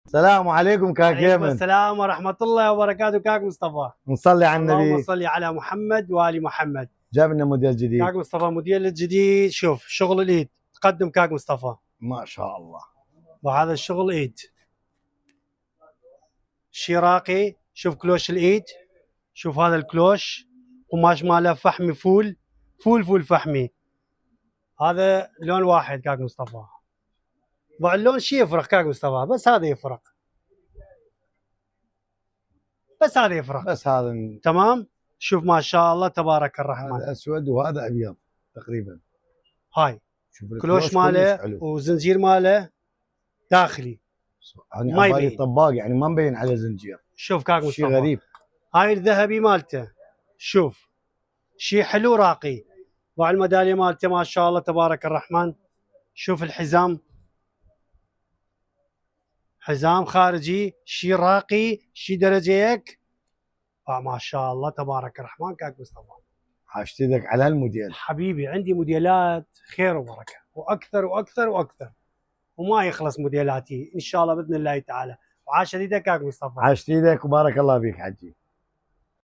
السلام عليكم كاك عليكم يمن. السلام ورحمة الله وبركاته. كاك مصطفى، نصلي على اللهم النبي. صل على محمد وآل محمد. جاب لنا موديل جديد. كاك مصطفى موديل الجديد، شوف شغل الإيد، تقدم كاك مصطفى ما شاء الله. وهذا الشغل إيد شي راقي. شوف كلوش الإيد، شوف هذا الكلوش، قماش ماله فحمي، فول فحمي. هذا لون واحد كاك مصطفى، اللون شي يفرق كاك مصطفى، بس هذا يفرق، بس هذا يفرق، بس هذا تمام. شوف ما شاء الله تبارك الرحمن، هذا اسود وهذا ابيض تقريبا. هاي شوف كلوش ماله وزنجير ماله داخلي، يعني ما عبالي يبين. طباق، يعني ما مبين على زنجير. شوف كاك مصطفى، شيء غريب. هاي الذهبي مالته، شوف شيء حلو راقي. وعلى الميداليه مالته ما شاء الله تبارك الرحمن. شوف الحزام، حزام خارجي، شيء راقي، شيء درجيك. ما شاء الله تبارك الرحمن كاك مصطفى. حاشت ايدك على هالموديل حبيبي عندي موديلات خير وبركه، واكثر واكثر واكثر، وما يخلص موديلاتي ان شاء الله باذن الله تعالى. وعاش يديك كاك مصطفى. حاشت ايدك وبارك الله فيك حجي.